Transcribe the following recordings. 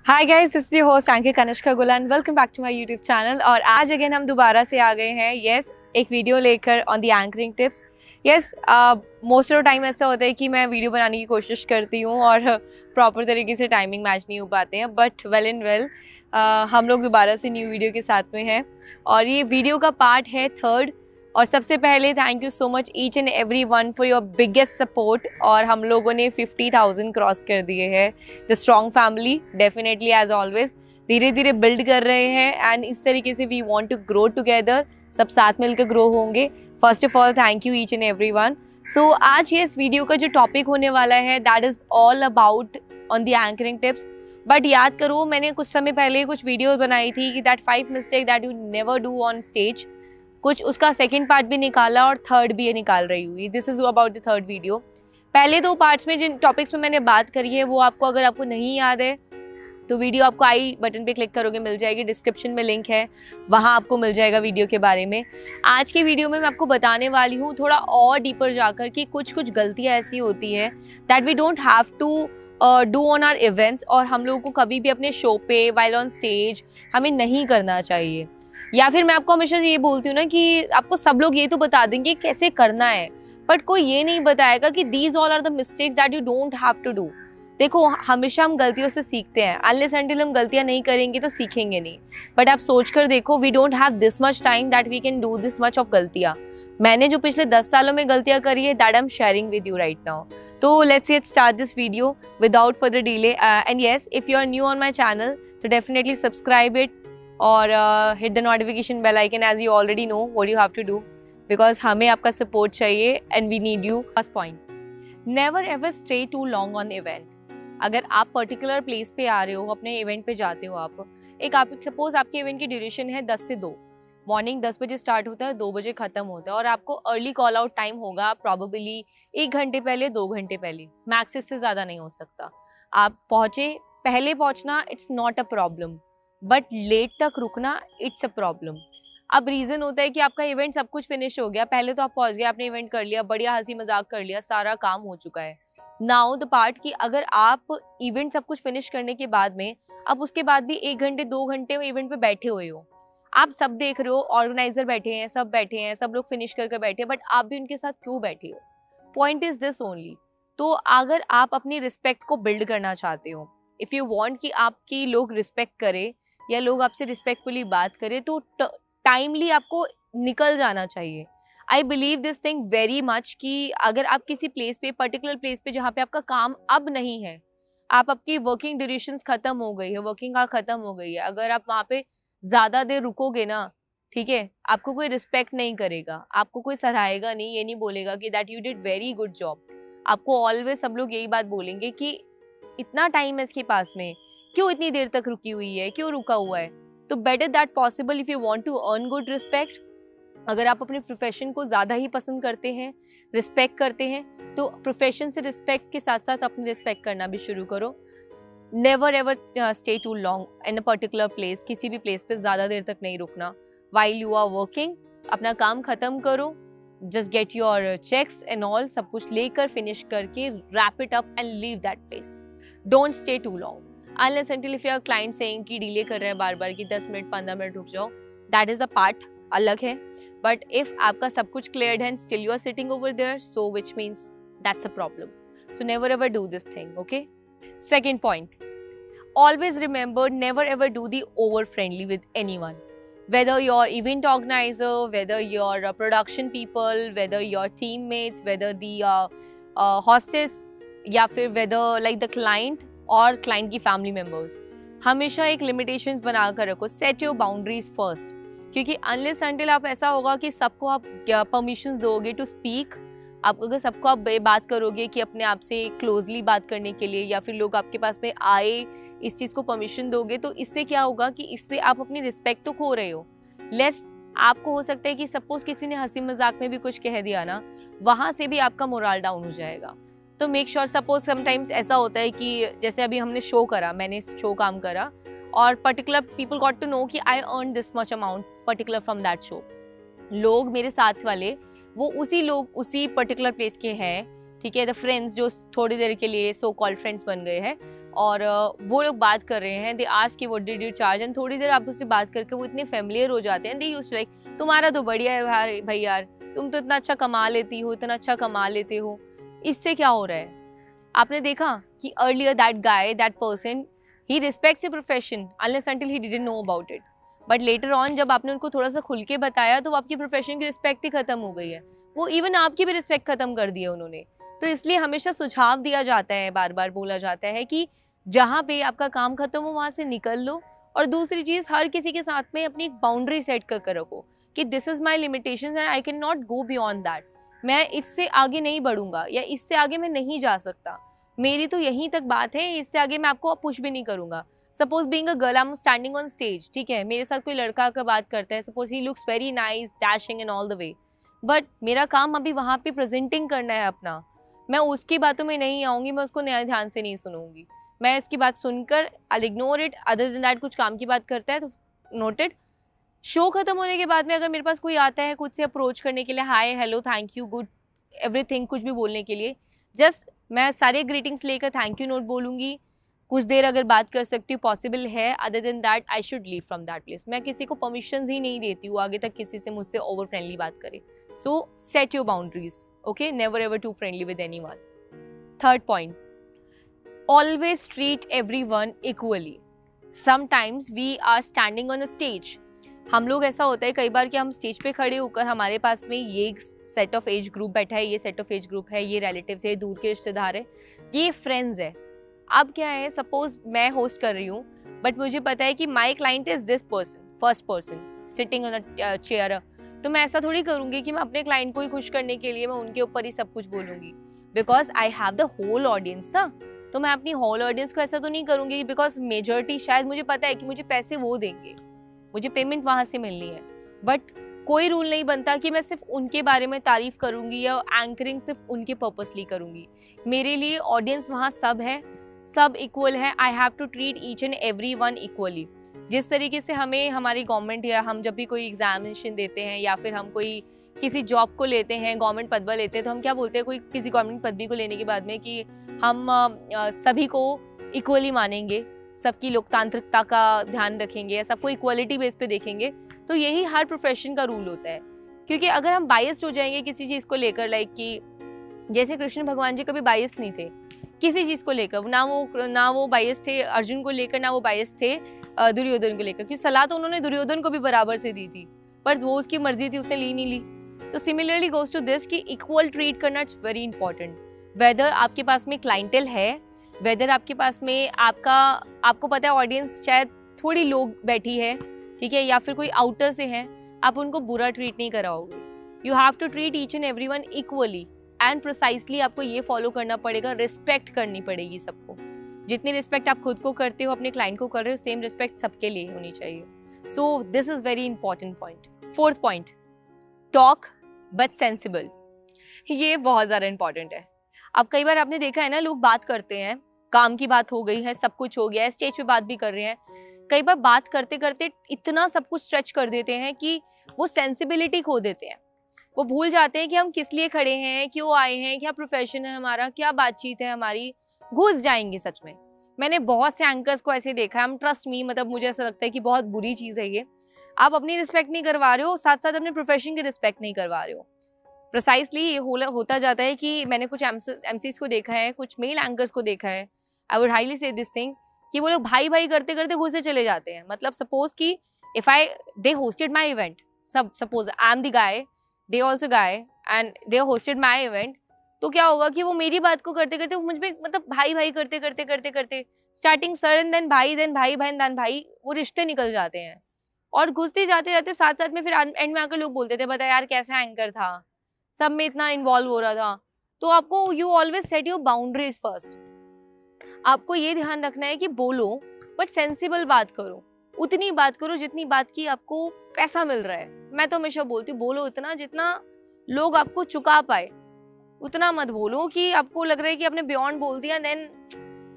Hi guys, this is your host anchor Kanishka Gula and welcome back to my YouTube channel. और आज again हम दोबारा से आ गए हैं एक वीडियो लेकर on the anchoring tips. Most of time ऐसा होता है कि मैं वीडियो बनाने की कोशिश करती हूँ और प्रॉपर तरीके से टाइमिंग मैच नहीं हो पाते हैं, बट वेल एंड वेल हम लोग दोबारा से न्यू वीडियो के साथ में हैं और ये वीडियो का पार्ट है 3rd। और सबसे पहले thank you so much each and every one for your biggest support. और हम लोगों ने 50,000 क्रॉस कर दिए हैं। The strong family definitely as always धीरे धीरे बिल्ड कर रहे हैं एंड इस तरीके से we want to grow together, सब साथ मिलकर ग्रो होंगे। First of all thank you each and every one. So आज ये इस वीडियो का जो टॉपिक होने वाला है that is all about on the anchoring tips. But याद करो, मैंने कुछ समय पहले कुछ वीडियो बनाई थी कि that 5 mistake that you never do on stage. कुछ उसका सेकंड पार्ट भी निकाला और थर्ड भी ये निकाल रही हुई। This is about the third video. पहले 2 पार्ट्स में जिन टॉपिक्स में मैंने बात करी है वो आपको, अगर आपको नहीं याद है तो वीडियो आपको आई बटन पे क्लिक करोगे मिल जाएगी, डिस्क्रिप्शन में लिंक है, वहाँ आपको मिल जाएगा वीडियो के बारे में। आज के वीडियो में मैं आपको बताने वाली हूँ थोड़ा और डीपर जाकर कि कुछ गलतियाँ ऐसी होती है that we don't have to do on our events, और हम लोगों को कभी भी अपने शो पे वाइल ऑन स्टेज हमें नहीं करना चाहिए। या फिर मैं आपको हमेशा ये बोलती हूँ ना कि आपको सब लोग ये तो बता देंगे कैसे करना है, बट कोई ये नहीं बताएगा कि these all are the mistakes that you don't have to do. देखो, हमेशा हम गलतियों से सीखते हैं, अनलेस अनटिल हम गलतियां नहीं करेंगे तो सीखेंगे नहीं। बट आप सोच कर देखो, we don't have this much time that we can do this much of गलतियां। मैंने जो पिछले 10 सालों में गलतियां करी है that I am sharing with you right now. तो let's get start this video without further delay. And yes, if you are new on my channel तो डेफिनेटली सब्सक्राइब इट और hit the notification bell icon as you already know what you have to do, because हमें आपका support चाहिए and we need you. First point, never ever stay too long on event. अगर आप particular place पे आ रहे हो, अपने event पे जाते हो, आप सपोज आपके इवेंट की ड्यूरेशन है 10 से 2, मॉर्निंग 10 बजे स्टार्ट होता है, 2 बजे खत्म होता है, और आपको अर्ली कॉल आउट टाइम होगा प्रॉबेबली 1 घंटे पहले, 2 घंटे पहले, मैक्स इससे ज़्यादा नहीं हो सकता। आप पहुँचे, पहले पहुँचना it's not a problem, but let तक रुकना इट्स अ प्रॉब्लम। अब रीज़न होता है कि आपका इवेंट सब कुछ फिनिश हो गया, पहले तो आप पहुंच गए, आपने इवेंट कर लिया, बढ़िया हंसी मजाक कर लिया, सारा काम हो चुका है। नाउ द पार्ट कि अगर आप इवेंट सब कुछ फिनिश करने के बाद में, अब उसके बाद भी 1 घंटे 2 घंटे इवेंट पे बैठे हुए हो, आप सब देख रहे हो, ऑर्गेनाइजर बैठे हैं, सब लोग फिनिश करके बैठे, बट आप भी उनके साथ क्यों बैठे हो? Point is this only. तो अगर आप अपनी रिस्पेक्ट को बिल्ड करना चाहते हो, इफ़ यू वांट कि आपकी लोग रिस्पेक्ट करें या लोग आपसे रिस्पेक्टफुली बात करें, तो टाइमली आपको निकल जाना चाहिए। I believe this thing very much कि अगर आप किसी प्लेस पे, पर्टिकुलर प्लेस पे जहाँ पे आपका काम अब नहीं है, आप आपकी वर्किंग ड्यूरेशंस खत्म हो गई है, वर्किंग आवर खत्म हो गई है, अगर आप वहाँ पे ज़्यादा देर रुकोगे ना, ठीक है, आपको कोई रिस्पेक्ट नहीं करेगा, आपको कोई सराहेगा नहीं, ये नहीं बोलेगा कि that you did very good job. आपको ऑलवेज सब लोग यही बात बोलेंगे कि इतना टाइम है इसके पास में, क्यों इतनी देर तक रुकी हुई है, क्यों रुका हुआ है। तो better that possible if you want to earn good respect. अगर आप अपने प्रोफेशन को ज़्यादा ही पसंद करते हैं, रिस्पेक्ट करते हैं, तो प्रोफेशन से रिस्पेक्ट के साथ साथ अपनी रिस्पेक्ट करना भी शुरू करो। Never ever stay too long in a particular place. किसी भी प्लेस पे ज़्यादा देर तक नहीं रुकना। वाइल यू आर वर्किंग, अपना काम खत्म करो, just get your checks and all, सब कुछ लेकर फिनिश करके wrap it up and leave that place. Don't stay too long unless until if your client saying कि डिले कर रहे हैं बार बार कि 10 मिनट 15 मिनट रुक जाओ, that is a part अलग है। but if आपका सब कुछ cleared है and still you are sitting over there, so which means that's a problem. so never ever do this thing, okay? Second point, always remember, never ever do the over friendly with anyone, whether you're event organizer, whether you're production people, whether your teammates, whether the hostess, या फिर whether like the client और client की family members. हमेशा एक limitations बना कर रखो, set your boundaries first, क्योंकि अनलेस अनटिल आप ऐसा होगा कि सबको आप परमिशंस दोगे टू स्पीक, आप अगर सबको आप बात करोगे कि अपने आप से क्लोजली बात करने के लिए, या फिर लोग आपके पास में आए इस चीज़ को परमिशन दोगे, तो इससे क्या होगा कि इससे आप अपनी रिस्पेक्ट तो खो रहे हो। लेस आपको हो सकता है कि सपोज किसी ने हंसी मजाक में भी कुछ कह दिया ना, वहाँ से भी आपका मोरल डाउन हो जाएगा। तो मेक श्योर, सपोज समटाइम्स ऐसा होता है कि जैसे अभी हमने शो करा, मैंने शो काम करा और particular people got to know कि I earn this much amount particular from that show. लोग मेरे साथ वाले वो उसी पर्टिकुलर प्लेस के हैं, ठीक है, द फ्रेंड्स जो थोड़ी देर के लिए सो कॉल्ड फ्रेंड्स बन गए हैं और वो लोग बात कर रहे हैं, दे आस्क कि what did you charge, and थोड़ी देर आप उससे बात करके वो इतने फेमिलियर हो जाते हैं, दे यूज्ड लाइक तुम्हारा तो बढ़िया है भाई यार, तुम तो इतना अच्छा कमा लेती हो, इतना अच्छा कमा लेते हो। इससे क्या हो रहा है, आपने देखा कि earlier that guy, that person, he respects your profession unless until he didn't know about it, but later on जब आपने उनको थोड़ा सा खुल के बताया तो आपकी प्रोफेशन की रिस्पेक्ट ही खत्म हो गई है, वो इवन आपकी भी रिस्पेक्ट खत्म कर दी है उन्होंने। तो इसलिए हमेशा सुझाव दिया जाता है, बार बार बोला जाता है कि जहाँ पे आपका काम खत्म हो वहाँ से निकल लो, और दूसरी चीज़ हर किसी के साथ में अपनी एक बाउंड्री सेट कर रखो कि this is my limitations and I can not go beyond that, मैं इससे आगे नहीं बढ़ूंगा या इससे आगे मैं नहीं जा सकता, मेरी तो यहीं तक बात है, इससे आगे मैं आपको पुश भी नहीं करूंगा। Suppose being a girl, I am standing on stage, ठीक है, मेरे साथ कोई लड़का का बात करता है, suppose he looks very nice, dashing and all the way, but मेरा काम अभी वहाँ पे प्रेजेंटिंग करना है अपना, मैं उसकी बातों में नहीं आऊँगी, मैं उसको नया ध्यान से नहीं सुनूंगी, मैं इसकी बात सुनकर I ignore it, other than that कुछ काम की बात करता है तो नोटेड। शो खत्म होने के बाद में अगर मेरे पास कोई आता है खुद से अप्रोच करने के लिए, hi hello thank you good everything, कुछ भी बोलने के लिए, जस्ट मैं सारे ग्रीटिंग्स लेकर थैंक यू नोट बोलूँगी, कुछ देर अगर बात कर सकती हूँ पॉसिबल है, other than that I should leave from that place. मैं किसी को परमिशंस ही नहीं देती हूँ आगे तक किसी से मुझसे ओवर फ्रेंडली बात करे। So set your boundaries, okay, never ever too friendly with anyone. Third point, always treat everyone equally. Sometimes we are standing on a stage, हम लोग ऐसा होता है कई बार कि हम स्टेज पे खड़े होकर हमारे पास में ये सेट ऑफ एज ग्रुप बैठा है, ये सेट ऑफ एज ग्रुप है, ये रिलेटिव्स है, दूर के रिश्तेदार है, ये फ्रेंड्स है। अब क्या है, सपोज मैं होस्ट कर रही हूँ बट मुझे पता है कि my client is this person, first person sitting on a chair, तो मैं ऐसा थोड़ी करूँगी कि मैं अपने क्लाइंट को ही खुश करने के लिए मैं उनके ऊपर ही सब कुछ बोलूँगी, because I have the whole audience ना, तो मैं अपनी होल ऑडियंस को ऐसा तो नहीं करूँगी, बिकॉज मेजॉरिटी शायद मुझे पता है कि मुझे पैसे वो देंगे, मुझे पेमेंट वहाँ से मिलनी है, बट कोई रूल नहीं बनता कि मैं सिर्फ उनके बारे में तारीफ करूँगी या एंकरिंग सिर्फ उनके पर्पसली करूँगी। मेरे लिए ऑडियंस वहाँ सब है, सब इक्वल है, I have to treat each and every one equally. जिस तरीके से हमें हमारी गवर्नमेंट या हम जब भी कोई एग्जामिनेशन देते हैं या फिर हम कोई किसी जॉब को लेते हैं, गवर्नमेंट पदवा लेते हैं, तो हम क्या बोलते हैं कोई किसी गवर्नमेंट पदवी को लेने के बाद में कि हम सभी को इक्वली मानेंगे, सबकी लोकतांत्रिकता का ध्यान रखेंगे या सबको इक्वलिटी बेस पे देखेंगे, तो यही हर प्रोफेशन का रूल होता है। क्योंकि अगर हम बायस्ड हो जाएंगे किसी चीज़ को लेकर, लाइक कि जैसे कृष्ण भगवान जी कभी बायस्ड नहीं थे किसी चीज़ को लेकर, ना वो बायस्ड थे अर्जुन को लेकर, ना वो बायस्ड थे दुर्योधन को लेकर, क्योंकि सलाह तो उन्होंने दुर्योधन को भी बराबर से दी थी, पर वो उसकी मर्जी थी, उसने ली नहीं ली। तो सिमिलरली गोज टू दिस कि इक्वल ट्रीट करना इट्स वेरी इंपॉर्टेंट, वेदर आपके पास में क्लाइंटेल है, वेदर आपके पास में आपको पता है ऑडियंस शायद थोड़ी लोग बैठी है, ठीक है, या फिर कोई आउटर से है, आप उनको बुरा ट्रीट नहीं कराओगे। You have to treat each and everyone equally and precisely, आपको ये फॉलो करना पड़ेगा, रिस्पेक्ट करनी पड़ेगी सबको। जितनी रिस्पेक्ट आप खुद को करते हो, अपने क्लाइंट को कर रहे हो, सेम रिस्पेक्ट सबके लिए होनी चाहिए। So this is very important point. Fourth point, talk but sensible. ये बहुत ज़्यादा इंपॉर्टेंट है। अब कई बार आपने देखा है ना, लोग बात करते हैं, काम की बात हो गई है, सब कुछ हो गया है, स्टेज पे बात भी कर रहे हैं, कई बार बात करते करते इतना सब कुछ स्ट्रेच कर देते हैं कि वो सेंसिबिलिटी खो देते हैं, वो भूल जाते हैं कि हम किस लिए खड़े हैं, क्यों आए हैं, क्या प्रोफेशन है हमारा, क्या बातचीत है हमारी, घुस जाएंगे सच में। मैंने बहुत से एंकर्स को ऐसे देखा है, हम ट्रस्ट मी, मतलब मुझे ऐसा लगता है कि बहुत बुरी चीज़ है ये। आप अपनी रिस्पेक्ट नहीं करवा रहे हो, साथ साथ अपने प्रोफेशन की रिस्पेक्ट नहीं करवा रहे हो। प्रिसाइसली ये होता जाता है कि मैंने कुछ एमसीज को देखा है, कुछ मेल एंकर्स को देखा है, आई वुड हाईली से दिस थिंग, कि वो लोग भाई भाई करते करते घुसे चले जाते हैं। मतलब सपोज कि if they hosted my event, suppose I am the guy, they also guy and they hosted my event, तो क्या होगा कि वो मेरी बात को करते करते मुझ पे मतलब भाई भाई करते करते करते करते स्टार्टिंग सर एंड देन भाई, देन भाई भाई देन भाई, वो रिश्ते निकल जाते हैं और घुसते जाते जाते साथ साथ में फिर एंड में आकर लोग बोलते थे बता यार कैसा एंकर था, सब में इतना इन्वॉल्व हो रहा था। तो आपको you always set your boundaries first. आपको ये ध्यान रखना है कि बोलो बट सेंसिबल बात करो, उतनी बात करो जितनी बात की आपको पैसा मिल रहा है। मैं तो हमेशा बोलती हूँ बोलो इतना जितना लोग आपको चुका पाए, उतना मत बोलो कि आपको लग रहा है कि आपने बियॉन्ड बोल दिया देन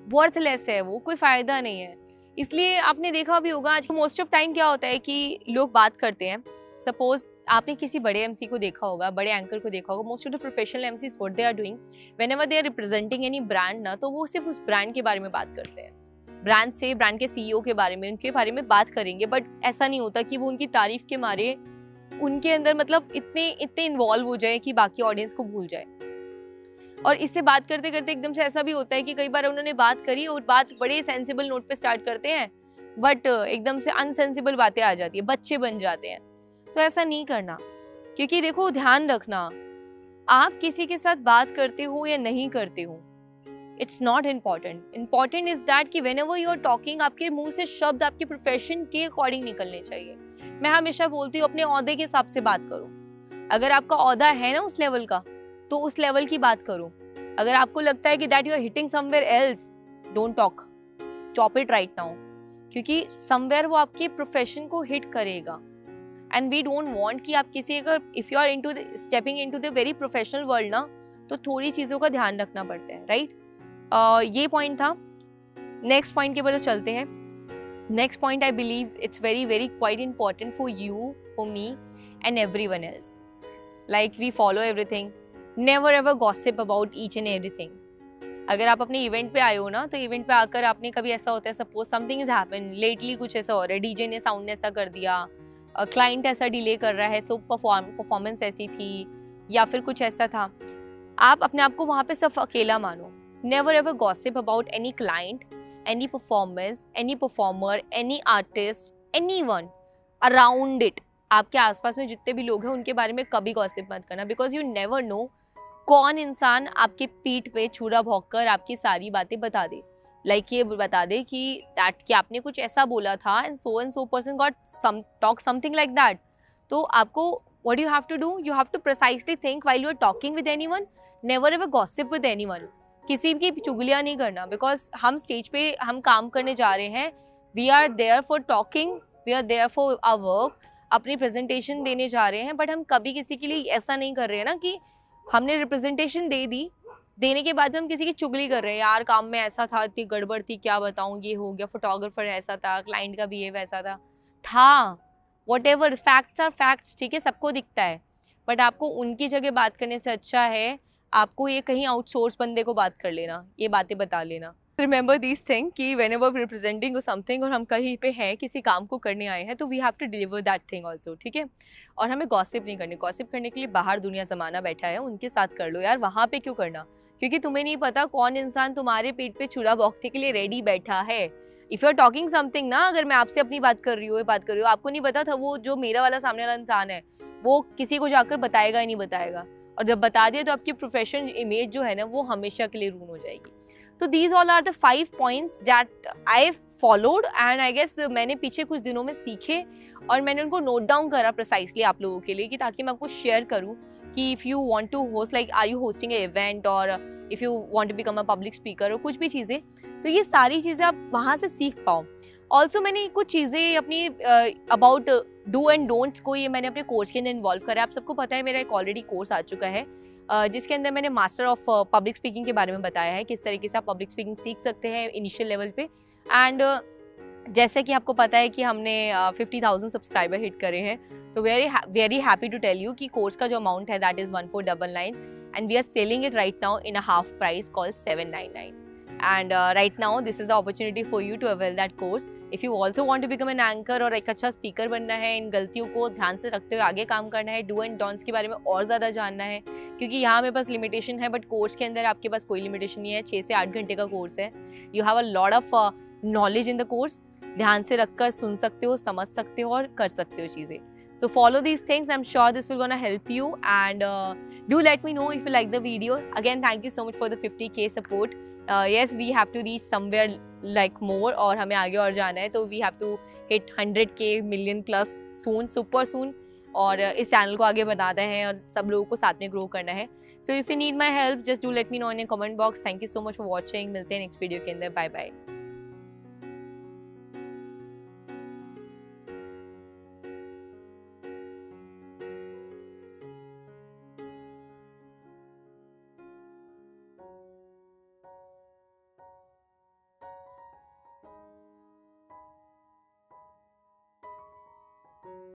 वर्थलेस है, वो कोई फायदा नहीं है। इसलिए आपने देखा भी होगा आज मोस्ट ऑफ टाइम क्या होता है कि लोग बात करते हैं, सपोज आपने किसी बड़े एमसी को देखा होगा, बड़े एंकर को देखा होगा, most of the professional MCs what they are doing whenever they are representing any brand ना, तो वो सिर्फ उस ब्रांड के बारे में बात करते हैं, ब्रांड के सीईओ के बारे में, उनके बारे में बात करेंगे। बट ऐसा नहीं होता कि वो उनकी तारीफ के मारे उनके अंदर मतलब इतने इन्वॉल्व हो जाए कि बाकी ऑडियंस को भूल जाए। और इससे बात करते करते एकदम से ऐसा भी होता है कि कई बार उन्होंने बात करी और बात बड़े सेंसिबल नोट पे स्टार्ट करते हैं, बट एकदम से अनसेंसिबल बातें आ जाती है, बच्चे बन जाते हैं। तो ऐसा नहीं करना, क्योंकि देखो ध्यान रखना, आप किसी के साथ बात करते हो या नहीं करते हो, it's not important. Important is that कि व्हेनेवर यू आर टॉकिंग, आपके मुंह से शब्द आपके प्रोफेशन के अकॉर्डिंग निकलने चाहिए। मैं हमेशा बोलती हूँ अपने ओहदे के हिसाब से बात करो। अगर आपका ओहदा है ना उस लेवल का, तो उस लेवल की बात करो। अगर आपको लगता है कि that you are hitting somewhere else, don't talk, stop it right now, क्योंकि समवेयर वो आपके प्रोफेशन को हिट करेगा। एंड वी डोंट वांट कि आप किसी, अगर if you are into stepping into the very professional world ना, तो थोड़ी चीजों का ध्यान रखना पड़ता है, राइट? ये पॉइंट था। नेक्स्ट पॉइंट के ऊपर चलते हैं। Next point I believe it's very very quite important for you, for me and everyone else. Like we follow everything, never ever gossip about each and everything. अगर आप अपने event पे आए हो ना, तो इवेंट पे आकर आपने कभी ऐसा होता है, suppose something is happen lately, कुछ ऐसा हो रहा है, डीजे ने साउंड ने ऐसा कर दिया, क्लाइंट ऐसा डिले कर रहा है, सो परफॉर्मेंस ऐसी थी या फिर कुछ ऐसा था, आप अपने आप को वहाँ पे सिर्फ अकेला मानो। Never ever gossip about any client, any performance, any performer, any artist, anyone around it. आपके आसपास में जितने भी लोग हैं उनके बारे में कभी गॉसिप मत करना, बिकॉज यू नेवर नो कौन इंसान आपके पीठ पे छुरा भौंक कर आपकी सारी बातें बता दे। लाइक ये बता दे कि दैट कि आपने कुछ ऐसा बोला था and so person got talk something like that. तो आपको what you have to do, you have to precisely think while you are talking with anyone, never ever gossip with anyone. किसी की चुगलियाँ नहीं करना, बिकॉज हम स्टेज पे हम काम करने जा रहे हैं, we are there for talking, we are there for our work, अपनी प्रेजेंटेशन देने जा रहे हैं। बट हम कभी किसी के लिए ऐसा नहीं कर रहे हैं ना कि हमने रिप्रेजेंटेशन दे दी, देने के बाद में हम किसी की चुगली कर रहे हैं, यार काम में ऐसा था, इतनी गड़बड़ थी, क्या बताऊं, ये हो गया, फोटोग्राफर ऐसा था, क्लाइंट का बिहेव ऐसा था whatever, facts are facts, ठीक है, सबको दिखता है। बट आपको उनकी जगह बात करने से अच्छा है आपको ये कहीं आउटसोर्स बंदे को बात कर लेना, ये बातें बता लेना। रिमेंबर दिस थिंग कि वेन एवर रिप्रेजेंटिंग समथिंग और हम कहीं पे हैं, किसी काम को करने आए हैं, तो we have to deliver that thing also, ठीक है। और हमें गॉसिप नहीं करनी। गॉसिप करने के लिए बाहर दुनिया जमाना बैठा है, उनके साथ कर लो यार, वहाँ पे क्यों करना, क्योंकि तुम्हें नहीं पता कौन इंसान तुम्हारे पीठ पे छुरा भौंकने के लिए रेडी बैठा है। If you are talking something ना, अगर मैं आपसे अपनी बात कर रही हूँ, आपको नहीं पता था वो जो मेरा वाला सामने वाला इंसान है वो किसी को जाकर बताएगा ही नहीं बताएगा, और जब बता दिया तो आपकी प्रोफेशनल इमेज जो है ना वो हमेशा के लिए रून हो जाएगी। तो these all are the 5 points that I followed and I guess मैंने पीछे कुछ दिनों में सीखे और मैंने उनको नोट डाउन करा प्रिसाइसली आप लोगों के लिए, कि ताकि मैं आपको शेयर करूँ कि if you want to host, like are you hosting a event, और if you want to become a public speaker, और कुछ भी चीज़ें, तो ये सारी चीज़ें आप वहाँ से सीख पाओ। ऑल्सो मैंने कुछ चीज़ें अपनी अबाउट डू एंड डोंट्स को ये मैंने अपने कोर्स के अंदर इन्वॉल्व करा है। आप सबको पता है मेरा एक ऑलरेडी कोर्स आ चुका है जिसके अंदर मैंने मास्टर ऑफ पब्लिक स्पीकिंग के बारे में बताया है, किस तरीके से आप पब्लिक स्पीकिंग सीख सकते हैं इनिशियल लेवल पे। एंड जैसे कि आपको पता है कि हमने 50,000 सब्सक्राइबर हिट करे हैं, तो very happy to tell you कि कोर्स का जो अमाउंट है that is 1499 and we are selling it right now in a half price called 799। And right now this is the opportunity for you to avail that course. If you also want to become an anchor और एक अच्छा speaker बनना है, इन गलतियों को ध्यान से रखते हुए आगे काम करना है, डू एंड डोंट्स के बारे में और ज़्यादा जानना है, क्योंकि यहाँ मेरे पास लिमिटेशन है बट कोर्स के अंदर आपके पास कोई लिमिटेशन नहीं है। 6 से 8 घंटे का कोर्स है। You have a lot of knowledge in the course. ध्यान से रखकर सुन सकते हो, समझ सकते हो और कर सकते हो चीज़ें। So follow these things. I'm sure this will gonna help you, and do let me know if you like the video. Again, thank you so much for the 50K support. Yes, we have to reach somewhere like more, और हमें आगे और जाना है, तो we have to hit 100K million plus soon, super soon. और इस channel को आगे बढ़ाते हैं और सब लोगों को साथ में ग्रो करना है। So if you need my help, just do let me know in a comment box. Thank you so much for watching. मिलते हैं नेक्स्ट वीडियो के अंदर। Bye bye.